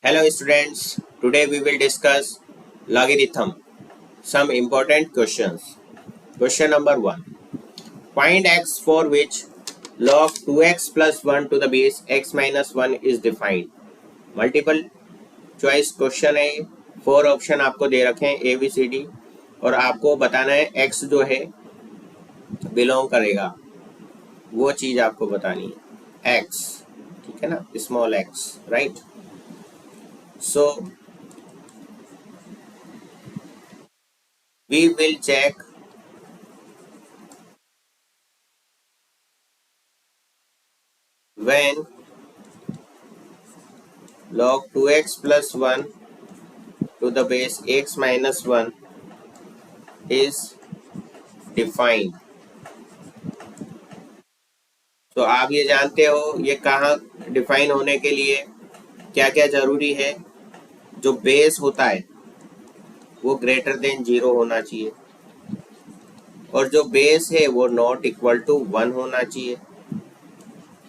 Hello students, today we will discuss logarithm. Some important questions. Question number 1. Find x for which log 2x plus 1 to the base x minus 1 is defined. Multiple choice question है. 4 option आपको दे रखे हैं ABCD और आपको बताना है x जो है बिलोंग करेगा वो चीज आपको बतानी है x, ठीक है ना, small x, right. So we will check when log 2x plus 1 to the base x minus 1 is defined. तो आप ये जानते हो ये कहाँ डिफाइन होने के लिए क्या क्या जरूरी है. जो बेस होता है वो ग्रेटर देन 0 होना चाहिए और जो बेस है वो नॉट इक्वल टू 1 होना चाहिए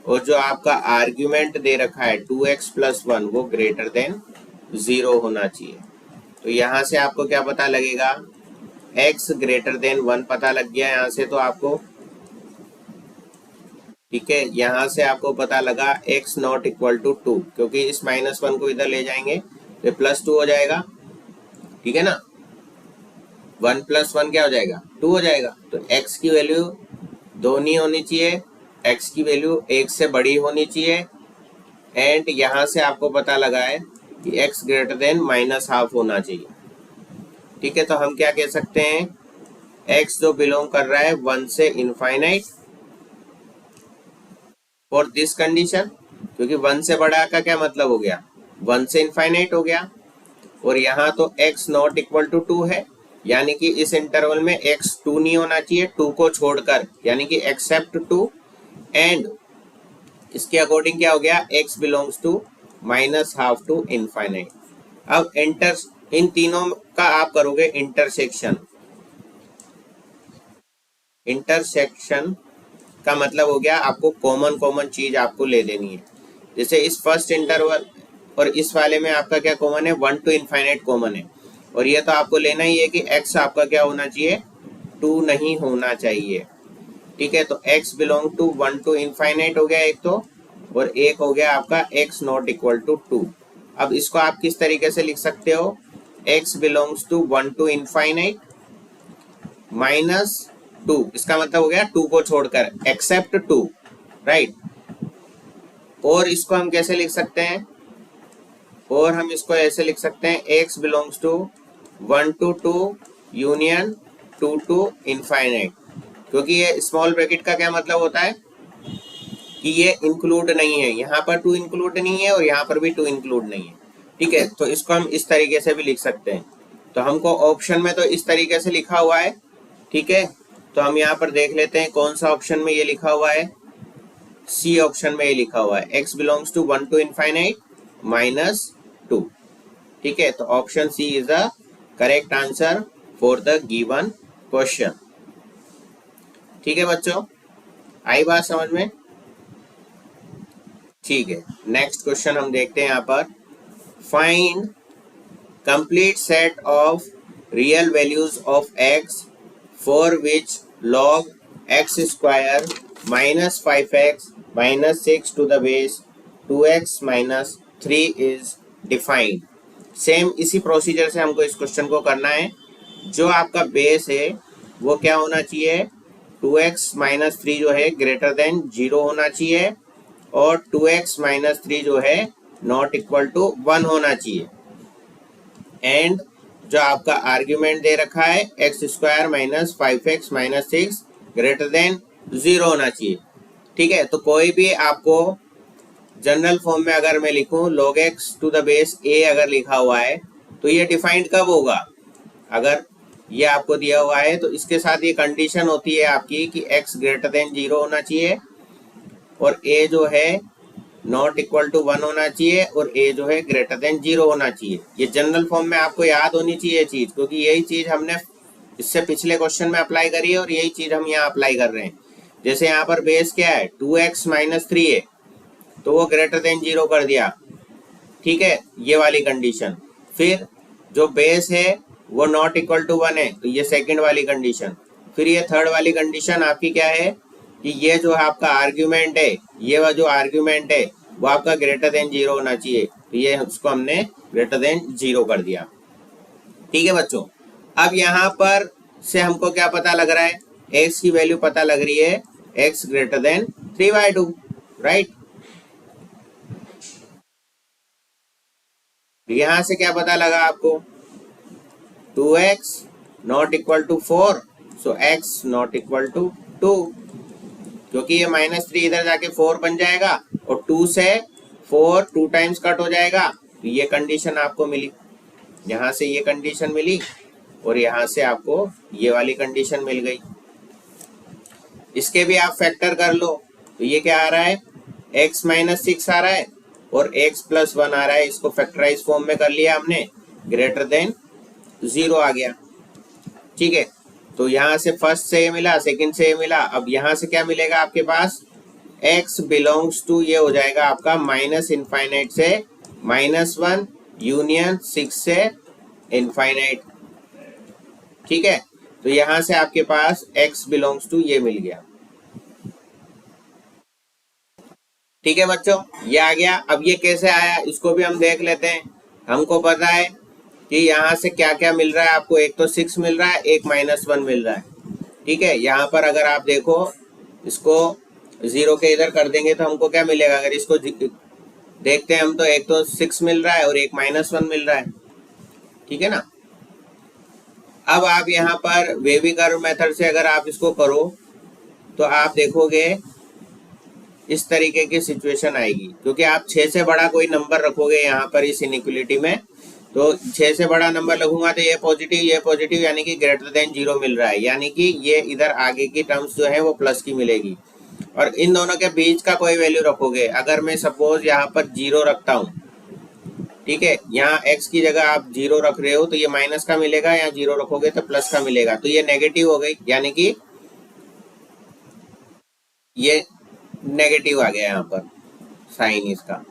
और जो आपका आर्ग्यूमेंट दे रखा है 2x प्लस 1 वो ग्रेटर देन 0 होना चाहिए. तो यहाँ से आपको क्या पता लगेगा, x ग्रेटर देन 1 पता लग गया यहाँ से. तो आपको ठीक है, यहाँ से आपको पता लगा x नॉट इक्वल टू 2, क्योंकि इस -1 को इधर ले जाएंगे तो +2 हो जाएगा, ठीक है ना. 1 + 1 क्या हो जाएगा, 2 हो जाएगा. तो x की वैल्यू 2 नहीं होनी चाहिए, x की वैल्यू 1 से बड़ी होनी चाहिए. एंड यहाँ से आपको पता लगा है कि x ग्रेटर देन -½ होना चाहिए, ठीक है. तो हम क्या कह सकते हैं, x जो बिलोंग कर रहा है 1 से इनफाइनाइट फॉर दिस कंडीशन, क्योंकि 1 से बड़ा का क्या मतलब हो गया, 1 से इनफाइनाइट हो गया. और यहाँ तो x नॉट इक्वल टू 2 है, यानी कि इस इंटरवल में x 2 नहीं होना चाहिए, 2 को छोड़कर, यानी कि एक्सेप्ट 2. एंड इसके अकॉर्डिंग क्या हो गया, x belongs to -½ to infinite. अब इन तीनों का आप करोगे इंटरसेक्शन का मतलब हो गया आपको कॉमन चीज आपको ले लेनी है. जैसे इस फर्स्ट इंटरवल और इस वाले में आपका क्या कॉमन है, 1 टू इनफाइनाइट कॉमन है. और ये तो आपको लेना ही है कि x आपका क्या होना चाहिए, 2 नहीं होना चाहिए, ठीक है. तो x belong to 1 to infinite हो गया एक तो, और एक हो गया आपका x नॉट इक्वल टू 2. अब इसको आप किस तरीके से लिख सकते हो, x belongs to 1 to infinite -2, इसका मतलब हो गया 2 को छोड़कर, एक्सेप्ट 2, राइट. और इसको हम कैसे लिख सकते हैं, और हम इसको ऐसे लिख सकते हैं, x belongs to 1 to 2 union 2 to infinite. क्योंकि ये स्मॉल ब्रैकेट का क्या मतलब होता है कि ये इंक्लूड नहीं है, यहाँ पर 2 इंक्लूड नहीं है और यहाँ पर भी 2 इंक्लूड नहीं है, ठीक है. तो इसको हम इस तरीके से भी लिख सकते हैं. तो हमको ऑप्शन में तो इस तरीके से लिखा हुआ है, ठीक है. तो हम यहाँ पर देख लेते हैं कौन सा ऑप्शन में ये लिखा हुआ है, सी ऑप्शन में ये लिखा हुआ है, x belongs to 1 to infinite -2, ठीक है. तो option C is the correct answer for the given question. ठीक है बच्चों, आई बात समझ में, ठीक है. नेक्स्ट क्वेश्चन हम देखते हैं यहाँ पर, find complete set of real values of x for which log x square -5x -6 to the base 2x -3 is defined. Same इसी प्रोसीजर से हमको इस क्वेश्चन को करना है. जो आपका बेस है वो क्या होना चाहिए, 2x -3 जो है ग्रेटर देन 0 होना चाहिए और 2x -3 जो है नॉट इक्वल टू 1 होना चाहिए. एंड जो आपका आर्ग्यूमेंट दे रखा है x square -5x -6 greater than 0 होना चाहिए, ठीक है. तो कोई भी आपको जनरल फॉर्म में अगर मैं लिखूं log x to the base a अगर लिखा हुआ है तो ये डिफाइंड कब होगा, अगर ये आपको दिया हुआ है तो इसके साथ ये कंडीशन होती है आपकी कि x ग्रेटर देन 0 होना चाहिए और a जो है नॉट इक्वल टू 1 होना चाहिए और a जो है ग्रेटर देन 0 होना चाहिए. ये जनरल फॉर्म में आपको याद होनी चाहिए चीज, क्योंकि यही चीज हमने इससे पिछले क्वेश्चन में अप्लाई करी है और यही चीज हम यहाँ अप्लाई कर रहे हैं. जैसे यहाँ पर बेस क्या है, 2x -3 है, तो वो ग्रेटर देन 0 कर दिया, ठीक है, ये वाली कंडीशन। फिर जो बेस है वो नॉट इक्वल टू 1 है, तो ये सेकंड वाली कंडीशन। फिर ये थर्ड वाली कंडीशन आपकी क्या है कि ये जो आपका आर्ग्यूमेंट है, ये वाला जो आर्ग्यूमेंट है वो आपका ग्रेटर देन 0 होना चाहिए, तो ये उसको हमने ग्रेटर देन 0 कर दिया। ठीक है बच्चों, अब यहाँ पर से हमको क्या पता लग रहा है, x की वैल्यू पता लग रही है x ग्रेटर देन 3/2, राइट। यहां से क्या पता लगा आपको, 2x not equal to 4, so x not equal to 2, क्योंकि ये -3 इधर जाके 4 बन जाएगा और 2 से 4 2 टाइम्स कट हो जाएगा, तो ये कंडीशन आपको मिली। यहां से ये कंडीशन मिली और यहां से आपको ये वाली कंडीशन मिल गई। इसके भी आप फैक्टर कर लो, तो ये क्या आ रहा है, x - 6 आ रहा है और x + 1 आ रहा है। इसको फैक्टराइज फॉर्म में कर लिया हमने, ग्रेटर देन 0 आ गया। ठीक है, तो यहाँ से फर्स्ट से ये मिला, सेकंड से ये मिला। अब यहाँ से क्या मिलेगा आपके पास, x बिलोंग्स टू ये हो जाएगा आपका -∞ से -1 यूनियन 6 से इनफाइनाइट। ठीक है, तो यहां से आपके पास x बिलोंग्स टू ये मिल गया। ठीक है बच्चों, ये आ गया। अब ये कैसे आया इसको भी हम देख लेते हैं। हमको पता है कि यहाँ से क्या क्या मिल रहा है आपको, एक तो 6 मिल रहा है, एक -1 मिल रहा है। ठीक है, यहाँ पर अगर आप देखो इसको 0 के इधर कर देंगे तो हमको क्या मिलेगा, अगर इसको देखते हैं हम तो एक तो 6 मिल रहा है और एक -1 मिल रहा है। ठीक है ना। अब आप यहाँ पर वेवी कर्व मेथड से अगर आप इसको करो तो आप देखोगे इस तरीके की सिचुएशन आएगी, क्योंकि आप 6 से बड़ा कोई नंबर रखोगे यहाँ पर इस इनइक्वलिटी में, तो 6 से बड़ा नंबर लगूंगा तो ये पॉजिटिव यानी कि ग्रेटर देन 0 मिल रहा है, यानी कि ये इधर आगे की टर्म्स जो है वो प्लस की मिलेगी। और इन दोनों के बीच का कोई वैल्यू रखोगे, अगर मैं सपोज यहाँ पर 0 रखता हूँ, ठीक है, यहाँ x की जगह आप 0 रख रहे हो तो ये माइनस का मिलेगा, यहाँ 0 रखोगे तो प्लस का मिलेगा, तो ये नेगेटिव हो गई, यानी कि ये नेगेटिव आ गया यहाँ पर साइन इसका।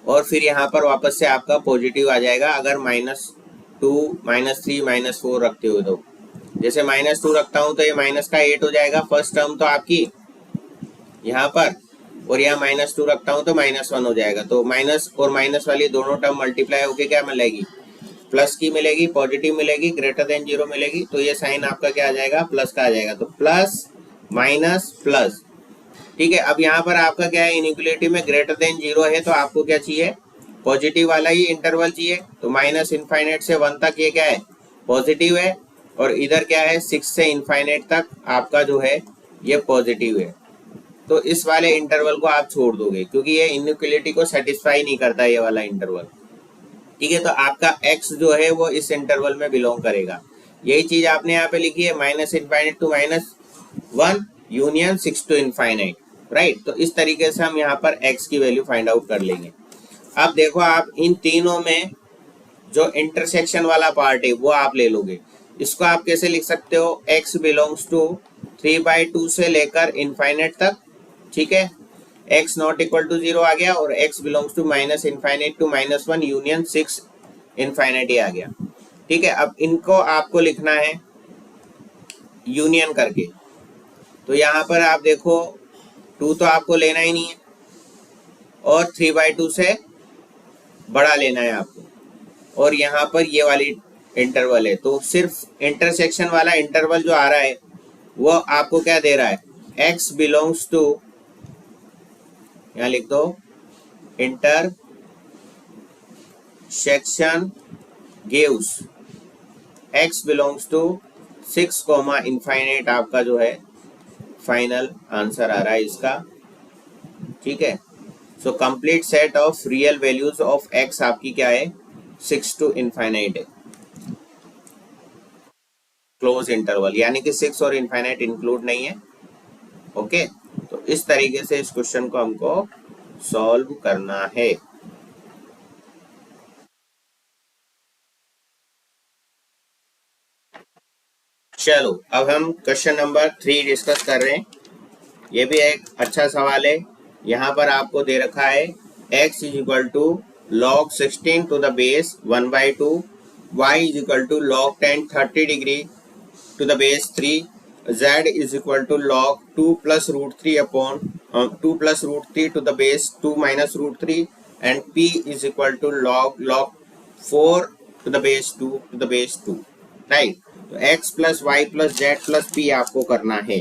और फिर यहाँ पर वापस से आपका पॉजिटिव आ जाएगा अगर -2 -3 -4 रखते हो तो। जैसे -2 रखता हूँ तो ये माइनस का 8 हो जाएगा फर्स्ट टर्म तो आपकी यहाँ पर, और यहाँ -2 रखता हूँ तो -1 हो जाएगा। तो माइनस और माइनस वाली दोनों टर्म मल्टीप्लाई होके क्या मिलेगी, प्लस की मिलेगी, पॉजिटिव मिलेगी, ग्रेटर देन 0 मिलेगी, तो ये साइन आपका क्या आ जाएगा, प्लस का आ जाएगा। तो प्लस माइनस प्लस। ठीक है, अब यहाँ पर आपका क्या है, इनइक्वलिटी में ग्रेटर देन 0 है तो आपको क्या चाहिए, पॉजिटिव वाला ही इंटरवल चाहिए। तो -∞ से 1 तक ये क्या है, पॉजिटिव है, और इधर क्या है 6 से इनफाइनाइट तक आपका जो है ये पॉजिटिव है। तो इस वाले इंटरवल को आप छोड़ दोगे क्योंकि ये इनइक्वलिटी को सेटिस्फाई नहीं करता ये वाला इंटरवल। ठीक है, तो आपका x जो है वो इस इंटरवल में बिलोंग करेगा। यही चीज आपने यहाँ पे लिखी है, -∞ to -1 union 6 to infinite, right. तो इस तरीके से हम यहाँ पर x की वैल्यू फाइंड आउट कर लेंगे। अब देखो आप इन तीनों में जो इंटरसेक्शन वाला पार्ट है वो आप ले लोगे। इसको आप कैसे लिख सकते हो, x बिलोंग्स टू 3/2 से लेकर इनफाइनाइट तक। ठीक है, x नॉट इक्वल टू 0 आ गया और x belongs to -∞ to -1 union 6 infinite आ गया। ठीक है, अब इनको आपको लिखना है यूनियन करके। तो यहाँ पर आप देखो 2 तो आपको लेना ही नहीं है और 3/2 से बड़ा लेना है आपको, और यहाँ पर ये वाली इंटरवल है, तो सिर्फ इंटरसेक्शन वाला इंटरवल जो आ रहा है वो आपको क्या दे रहा है, x बिलोंग्स टू, यहाँ लिख दो intersection gives x belongs to 6, infinite आपका जो है फाइनल आंसर आ रहा है इसका। ठीक है, so complete set of real values of x आपकी क्या है, 6 to इनफाइनाइट है, क्लोज इंटरवल, यानी कि 6 और इनफाइनाइट इंक्लूड नहीं है। ओके, तो इस तरीके से इस क्वेश्चन को हमको सॉल्व करना है। चलो अब हम क्वेश्चन नंबर 3 डिस्कस कर रहे हैं। ये भी एक अच्छा सवाल है। यहाँ पर आपको दे रखा है x = log 16 to the base 1 by 2, y is equal to log 10 30 degree to the base 3, z is equal to log 2 plus root 3 upon 2 plus root 3 to the base 2 minus root 3, and p is equal to log 4 to the base 2 to the base 2, right. तो x plus y plus z plus p आपको करना है।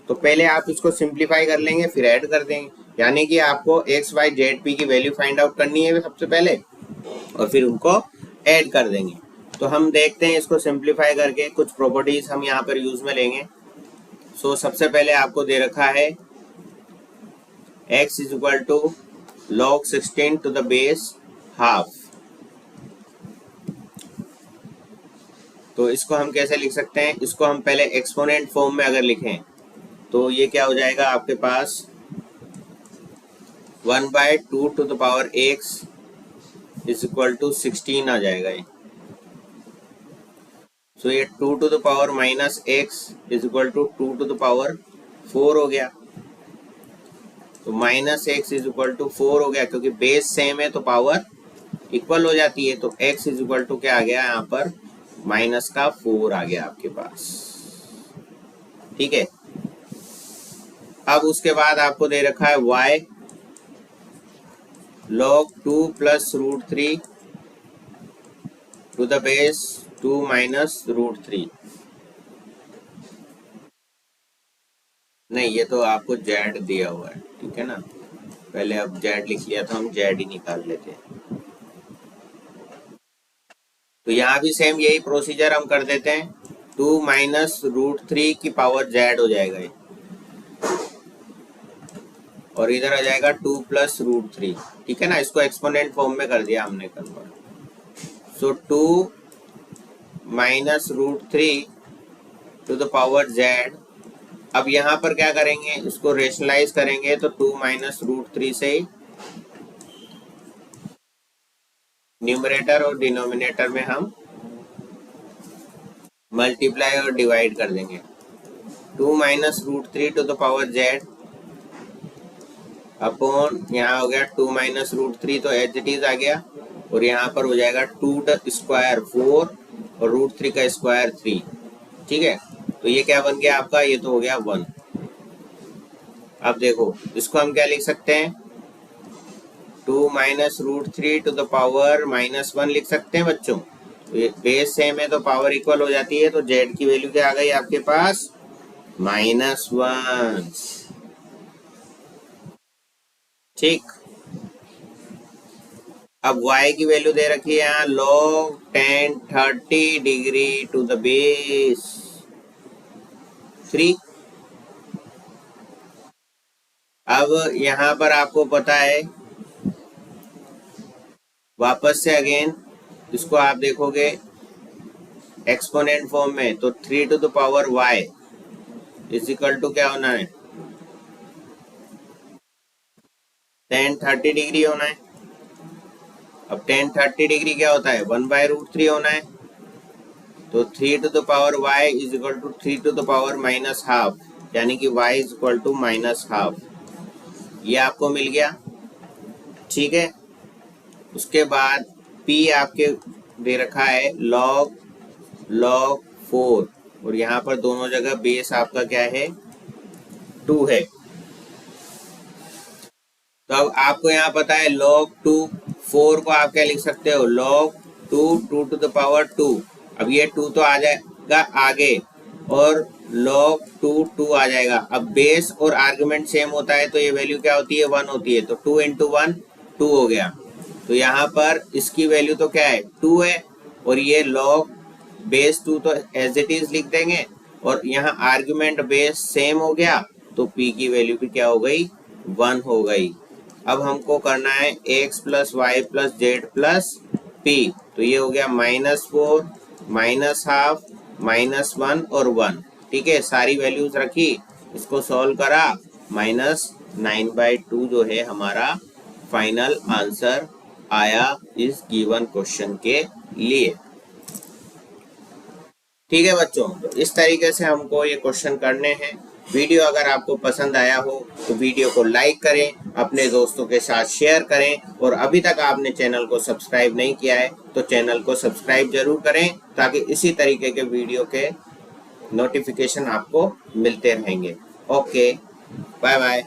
तो पहले आप इसको simplify कर लेंगे, फिर ऐड कर देंगे, यानी कि आपको एक्स वाई जेड पी की वैल्यू फाइंड आउट करनी है सबसे पहले, और फिर उनको ऐड कर देंगे। तो हम देखते हैं इसको सिंप्लीफाई करके, कुछ प्रॉपर्टीज हम यहाँ पर यूज में लेंगे। सो सबसे पहले आपको दे रखा है x is equal to log 16 to the base half. तो इसको हम कैसे लिख सकते हैं, इसको हम पहले एक्सपोनेंट फॉर्म में अगर लिखें तो ये क्या हो जाएगा आपके पास 1 by 2 to the power x is equal to 16 आ जाएगा ये। सो ये 2 to the power minus x is equal to 2 to the power 4 हो गया। तो minus x is equal to 4 हो गया, क्योंकि बेस सेम है तो पावर इक्वल हो जाती है। तो x इज इक्वल टू क्या आ गया यहाँ पर, माइनस का 4 आ गया आपके पास, ठीक है। अब उसके बाद आपको दे रखा है y log 2 plus root 3 to the base 2 minus root 3। नहीं, ये तो आपको z दिया हुआ है, ठीक है ना। पहले अब z लिख लिया तो हम z ही निकाल लेते हैं। तो यहाँ भी सेम यही प्रोसीजर हम कर देते हैं, 2 माइनस रूट 3 की पावर z हो जाएगा ये, और इधर आ जाएगा 2 प्लस रूट 3, ठीक है ना। इसको एक्सपोनेंट फॉर्म में कर दिया हमने convert. So 2 minus root 3 to the power z। अब यहाँ पर क्या करेंगे, इसको रेशनलाइज करेंगे तो 2 माइनस रूट 3 से न्यूमरेटर और डिनोमिनेटर में हम मल्टीप्लाई और डिवाइड कर देंगे। 2 minus root 3 to the power z upon यहाँ हो गया 2 माइनस रूट 3, तो एज इट इज आ गया, और यहाँ पर हो जाएगा 2 द स्क्वायर 4 और रूट 3 का स्क्वायर 3, ठीक है। तो ये क्या बन गया आपका, ये तो हो गया 1। अब देखो इसको हम क्या लिख सकते हैं, 2 minus root 3 to the power minus 1 लिख सकते हैं बच्चों। बेस सेम है तो पावर इक्वल हो जाती है, तो z की वैल्यू क्या आ गई आपके पास, -1, ठीक। अब y की वैल्यू दे रखी है यहाँ log 10 30 degree to the base 3। अब यहाँ पर आपको पता है, वापस से अगेन इसको आप देखोगे एक्सपोनेंट फॉर्म में, तो 3 to the power y is equal to क्या होना है, tan 30 डिग्री होना है। अब tan 30 डिग्री क्या होता है, 1 बाय रूट 3 होना है। तो 3 to the power y is equal to 3 to the power minus half, यानी कि y is equal to minus half. ये आपको मिल गया, ठीक है। उसके बाद p आपके दे रखा है log 4, और यहाँ पर दोनों जगह बेस आपका क्या है, 2 है। तो अब आपको यहाँ पता है log 2, 4 को आप क्या लिख सकते हो, log 2 टू द पावर 2। अब ये 2 तो आ जाएगा आगे, और log 2 आ जाएगा। अब बेस और आर्गुमेंट सेम होता है तो ये वैल्यू क्या होती है, 1 होती है। तो 2 इंटू 1 2 हो गया। तो यहाँ पर इसकी वैल्यू तो क्या है, 2 है, और ये log बेस 2 तो एज इट इज लिख देंगे, और यहाँ आर्गुमेंट बेस सेम हो गया, तो p की वैल्यू भी क्या हो गई, 1 हो गई। अब हमको करना है x plus y plus z plus p, तो ये हो गया -4 माइनस हाफ -1 और 1, ठीक है। सारी वैल्यूज रखी, इसको सॉल्व करा, -9/2 जो है हमारा फाइनल आंसर आया इस गिवन क्वेश्चन के लिए, ठीक है बच्चों। तो इस तरीके से हमको ये क्वेश्चन करने हैं। वीडियो अगर आपको पसंद आया हो तो वीडियो को लाइक करें, अपने दोस्तों के साथ शेयर करें और अभी तक आपने चैनल को सब्सक्राइब नहीं किया है तो चैनल को सब्सक्राइब जरूर करें ताकि इसी तरीके के वीडियो के नोटिफिकेशन आपको मिलते रहेंगे। Okay, bye bye.